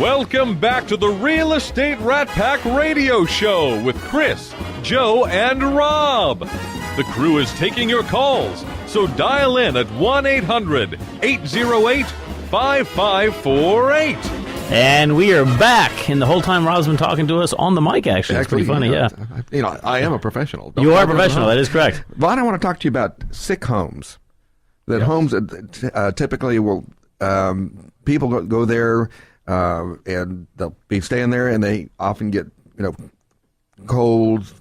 Welcome back to the Real Estate Rat Pack Radio Show with Chris, Joe, and Rob. The crew is taking your calls, so dial in at 1-800-808-5548. And we are back, and the whole time Rob's been talking to us on the mic, actually. It's pretty funny, yeah. I am a professional. You are a professional, that is correct. Vaughn, I want to talk to you about sick homes. That homes typically will, people go there, and they'll be staying there, and they often get, colds,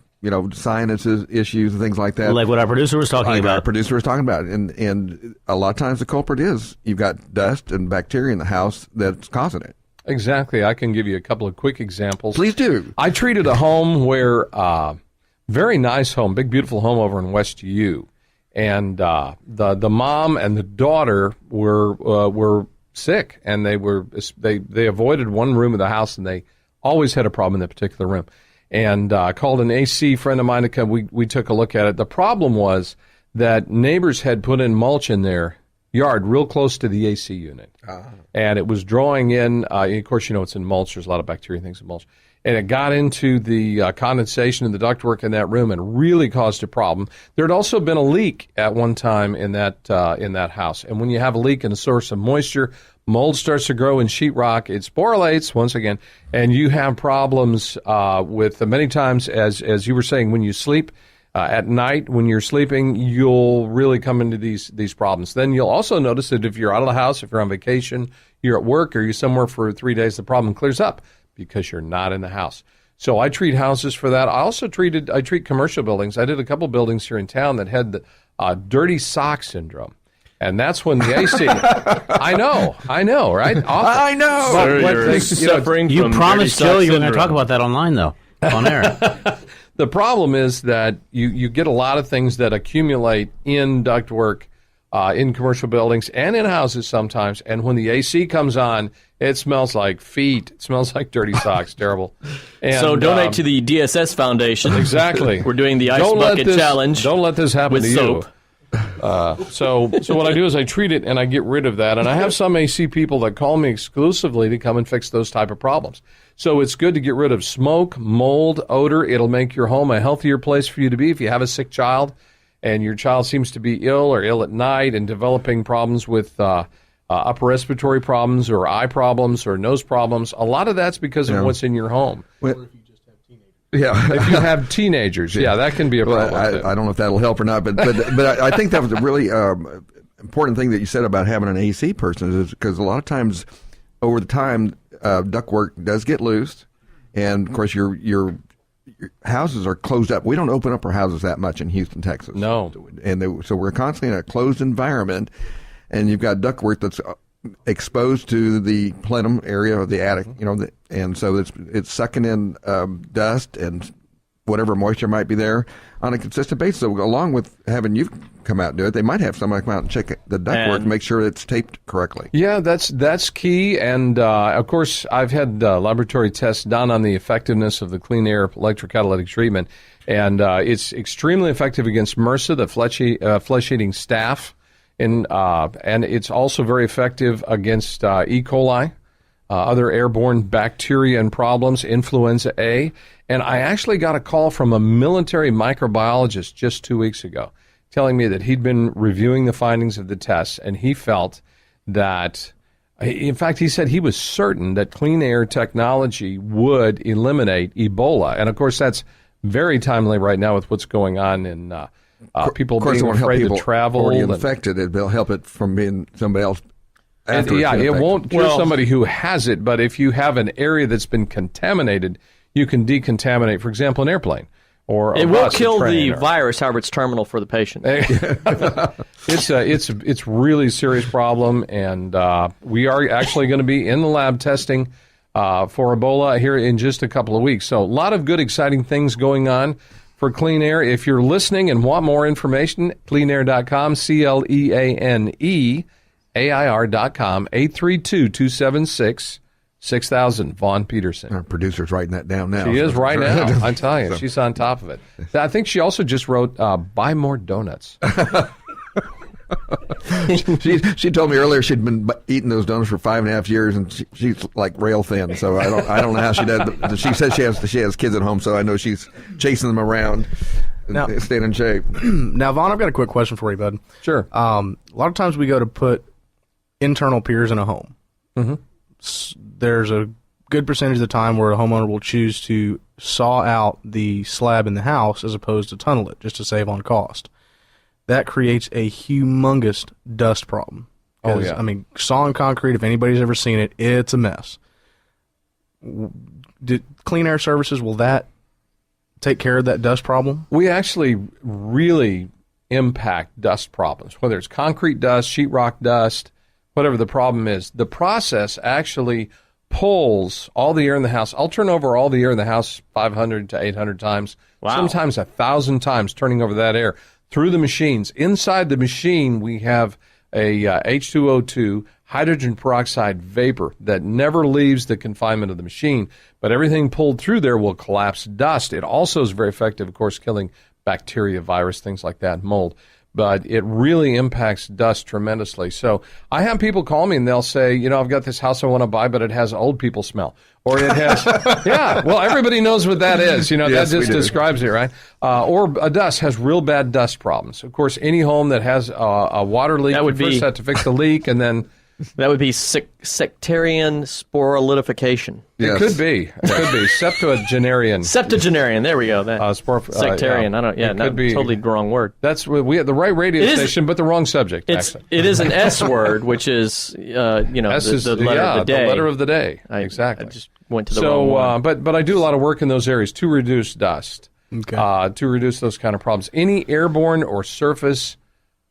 sinuses issues and things like that. Like what our producer was talking about. Our producer was talking about. And a lot of times the culprit is you've got dust and bacteria in the house that's causing it. Exactly. I can give you a couple of quick examples. Please do. I treated a home where, very nice home, big, beautiful home over in West U. And the mom and the daughter were sick, and they avoided one room of the house, and they always had a problem in that particular room. And called an AC friend of mine to come. We took a look at it. The problem was that neighbors had put in mulch in their yard real close to the AC unit. And it was drawing in, of course, it's in mulch. There's a lot of bacteria and things in mulch. And it got into the condensation in the ductwork in that room and really caused a problem. There had also been a leak at one time in that house. And when you have a leak in a source of moisture, mold starts to grow in sheetrock. It sporulates, once again, and you have problems with many times, as you were saying, when you sleep at night, when you're sleeping, you'll really come into these problems. Then you'll also notice that if you're out of the house, if you're on vacation, you're at work, or you're somewhere for 3 days, the problem clears up because you're not in the house. So I treat houses for that. I treat commercial buildings. I did a couple buildings here in town that had the dirty sock syndrome. And that's when the AC. I know, right? Awful. I know. But you promised Joe you were going to talk about that online, though, on air. The problem is that you get a lot of things that accumulate in ductwork, in commercial buildings and in houses sometimes. And when the AC comes on, it smells like feet. It smells like dirty socks. Terrible. And, so donate to the DSS Foundation. Exactly. We're doing the Ice Bucket Challenge. Don't let this happen with to soap. You. So what I do is I treat it and I get rid of that. And I have some AC people that call me exclusively to come and fix those type of problems. So it's good to get rid of smoke, mold, odor. It'll make your home a healthier place for you to be. If you have a sick child and your child seems to be ill or ill at night and developing problems with upper respiratory problems or eye problems or nose problems, a lot of that's because of what's in your home. Yeah, if you have teenagers, that can be a problem. I don't know if that'll help or not, but I think that was a really important thing that you said about having an AC person, is because a lot of times over the time ductwork does get loose, and of course your houses are closed up. We don't open up our houses that much in Houston, Texas. No, so we're constantly in a closed environment, and you've got ductwork that's exposed to the plenum area of the attic, and so it's sucking in dust and whatever moisture might be there on a consistent basis. So along with having you come out and do it, they might have somebody come out and check the ductwork and make sure it's taped correctly. Yeah, that's key. And of course, I've had laboratory tests done on the effectiveness of the clean air electrocatalytic treatment, and it's extremely effective against MRSA, the flesh-eating staph. And it's also very effective against E. coli, other airborne bacteria and problems, influenza A. And I actually got a call from a military microbiologist just 2 weeks ago telling me that he'd been reviewing the findings of the tests, and he felt that, in fact, he said he was certain that clean air technology would eliminate Ebola. And, of course, that's very timely right now with what's going on in people being afraid to travel. Already infected, it'll help it from being somebody else. It won't cure somebody who has it, but if you have an area that's been contaminated, you can decontaminate, for example, an airplane or a it bus, will kill the or virus, however, it's terminal for the patient. It's really serious problem, and we are actually going to be in the lab testing for Ebola here in just a couple of weeks. So a lot of good, exciting things going on for Clean Air. If you're listening and want more information, cleanair.com, CLEANEAIR.com, 832-276-6000. Vaughan Pederson. Our producer's writing that down now. She is right now. I'm telling you, she's on top of it. I think she also just wrote, buy more donuts. She told me earlier she'd been eating those donuts for 5.5 years, and she's like rail thin. So I don't know how she does. She says she has kids at home, so I know she's chasing them around and staying in shape. Now, Vaughn, I've got a quick question for you, bud. Sure. A lot of times we go to put internal piers in a home. Mm-hmm. There's a good percentage of the time where a homeowner will choose to saw out the slab in the house as opposed to tunnel it, just to save on cost. That creates a humongous dust problem. Oh, yeah. I mean, sawing concrete, if anybody's ever seen it, it's a mess. Clean Air Services, will that take care of that dust problem? We actually really impact dust problems, whether it's concrete dust, sheetrock dust, whatever the problem is. The process actually pulls all the air in the house. I'll turn over all the air in the house 500 to 800 times, sometimes 1,000 times, turning over that air through the machines. Inside the machine, we have a H2O2 hydrogen peroxide vapor that never leaves the confinement of the machine, but everything pulled through there will collapse dust. It also is very effective, of course, killing bacteria, virus, things like that, mold. But it really impacts dust tremendously. So I have people call me and they'll say, I've got this house I want to buy, but it has old people smell. Or it has, well, everybody knows what that is. That just describes it, right? Or a dust has real bad dust problems. Of course, any home that has a water leak, you first have to fix the leak, and then... That would be sectarian sporolidification. Yes. It could be. Septuagenarian. Septuagenarian. There we go. Sectarian. Yeah. I don't. Yeah, not totally the wrong word. That's we have the right radio station, but the wrong subject. It is an S word, which is S is the letter of the day. The letter of the day. Exactly. I just went to the wrong one. But I do a lot of work in those areas to reduce dust. Okay. To reduce those kind of problems. Any airborne or surface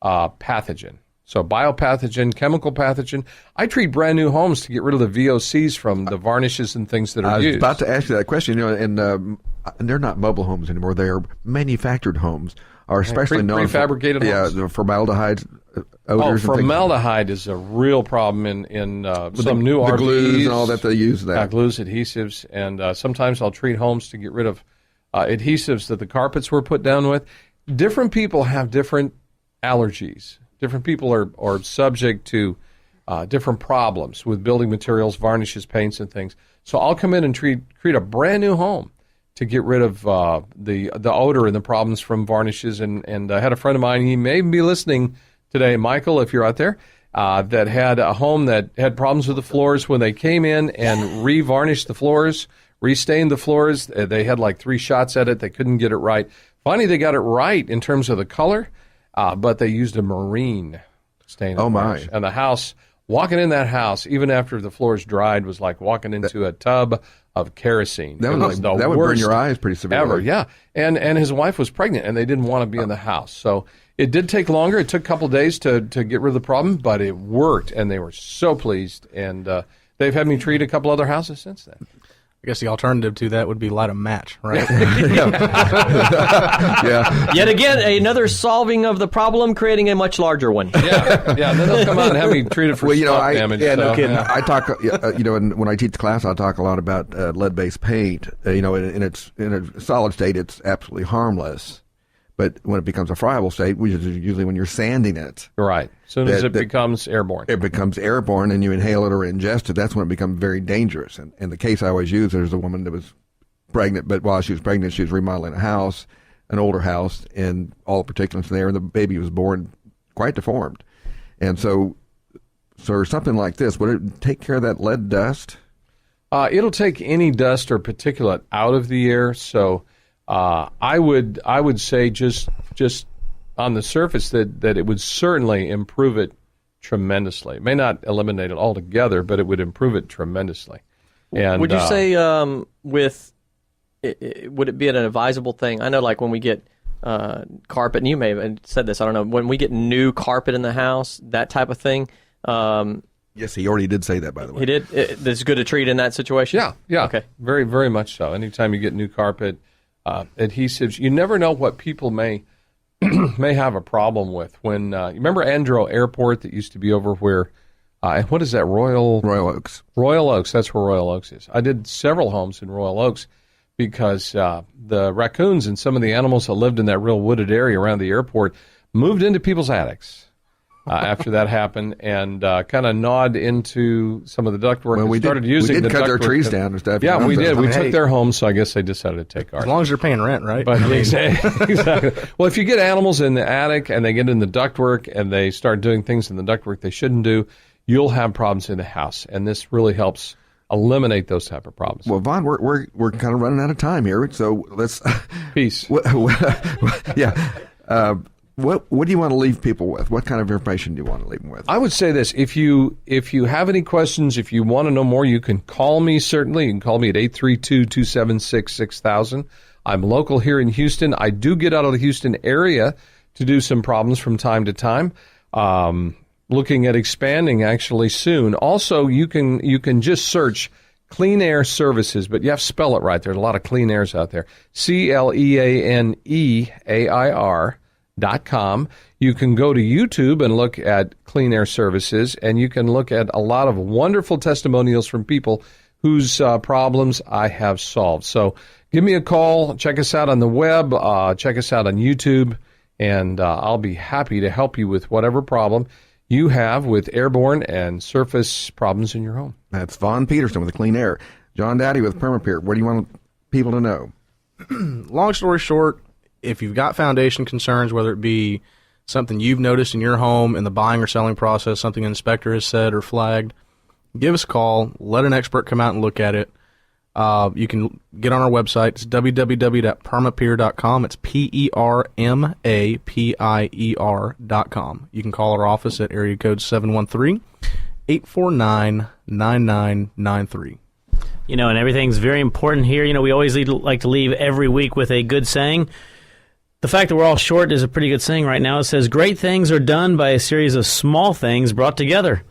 pathogen. So biopathogen, chemical pathogen. I treat brand new homes to get rid of the VOCs from the varnishes and things that are used. I was about to ask you that question. And they're not mobile homes anymore. They are manufactured homes, or especially known prefabricated homes. Yeah, the formaldehyde odors. Formaldehyde is a real problem in some new RVs. The glues and all that they use. Glues, adhesives, and sometimes I'll treat homes to get rid of adhesives that the carpets were put down with. Different people have different allergies. Different people are subject to different problems with building materials, varnishes, paints, and things. So I'll come in and treat a brand new home to get rid of the odor and the problems from varnishes. And I had a friend of mine, he may be listening today, Michael, if you're out there, that had a home that had problems with the floors. When they came in and re-varnished the floors, re-stained the floors, they had like 3 shots at it. They couldn't get it right. Finally, they got it right in terms of the color. But they used a marine stain. Oh, my. And the house, walking in that house, even after the floors dried, was like walking into a tub of kerosene. That would burn your eyes pretty severely. Ever, yeah. And his wife was pregnant, and they didn't want to be in the house. So it did take longer. It took a couple of days to get rid of the problem, but it worked, and they were so pleased. And they've had me treat a couple other houses since then. I guess the alternative to that would be light a match, right? Yeah. Yet again, another solving of the problem, creating a much larger one. Yeah. Then they'll come out and have me treat it for spark damage. Yeah, no kidding. I talk, when I teach class, I talk a lot about lead-based paint. In a solid state, it's absolutely harmless. But when it becomes a friable state, which is usually when you're sanding it. Right. As soon as it becomes airborne. It becomes airborne and you inhale it or ingest it. That's when it becomes very dangerous. And the case I always use, there's a woman that was pregnant, but while she was pregnant, she was remodeling a house, an older house, and all the particulates in there, and the baby was born quite deformed. And so something like this, would it take care of that lead dust? It'll take any dust or particulate out of the air, so... I would say just on the surface that it would certainly improve it tremendously. It may not eliminate it altogether, but it would improve it tremendously. And would you say would it be an advisable thing? I know, like when we get carpet, and you may have said this, I don't know, when we get new carpet in the house, that type of thing. Yes, he already did say that, by the way. He did. It's good to treat in that situation. Yeah. Okay. Very, very much so. Anytime you get new carpet. Adhesives. You never know what people may have a problem with. When you remember Andro Airport that used to be over where, what is that, Royal Oaks? Royal Oaks, that's where Royal Oaks is. I did several homes in Royal Oaks because the raccoons and some of the animals that lived in that real wooded area around the airport moved into people's attics. after that happened, and kind of gnawed into some of the ductwork. Well, we started did, using we did the cut their ductwork trees down and stuff. Yeah, we did. We took hey. their homes, so I guess they decided to take ours. As long as you're paying rent, right? But exactly. Well, if you get animals in the attic and they get in the ductwork and they start doing things in the ductwork they shouldn't do, you'll have problems in the house, and this really helps eliminate those type of problems. Well, Vaughan, we're kind of running out of time here, so let's. Peace. Yeah. What do you want to leave people with? What kind of information do you want to leave them with? I would say this: if you have any questions, if you want to know more, you can call me. Certainly, you can call me at 832-276-6000. I'm local here in Houston. I do get out of the Houston area to do some problems from time to time. Looking at expanding actually soon. Also, you can just search Clean Air Services, but you have to spell it right. There's a lot of clean airs out there. CleaneAir.com. You can go to YouTube and look at Clean Air Services, and you can look at a lot of wonderful testimonials from people whose problems I have solved. So give me a call. Check us out on the web. Check us out on YouTube, and I'll be happy to help you with whatever problem you have with airborne and surface problems in your home. That's Vaughan Pederson with Clean Air. John Dowdy with Permapeer. What do you want people to know? Long story short, if you've got foundation concerns, whether it be something you've noticed in your home in the buying or selling process, something an inspector has said or flagged, give us a call. Let an expert come out and look at it. You can get on our website. It's www.permapeer.com. It's PERMAPIER.com. You can call our office at area code 713-849-9993. And everything's very important here. We always like to leave every week with a good saying. The fact that we're all short is a pretty good saying right now. It says, great things are done by a series of small things brought together.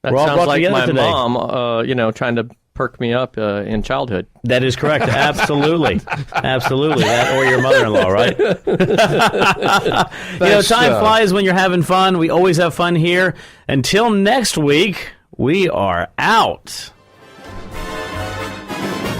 That we're all sounds brought like together my today. mom, trying to perk me up in childhood. That is correct. Absolutely. Absolutely. That or your mother-in-law, right? Time flies when you're having fun. We always have fun here. Until next week, we are out.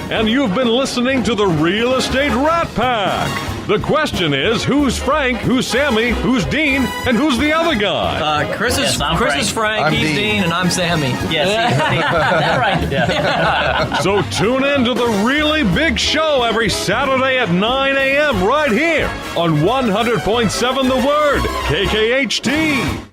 And you've been listening to the Real Estate Rat Pack. The question is, who's Frank, who's Sammy, who's Dean, and who's the other guy? Chris is Frank, I'm he's Dean. and I'm Sammy. Yes. That's right. Yeah. So tune in to the really big show every Saturday at 9 a.m. right here on 100.7 The Word, KKHT.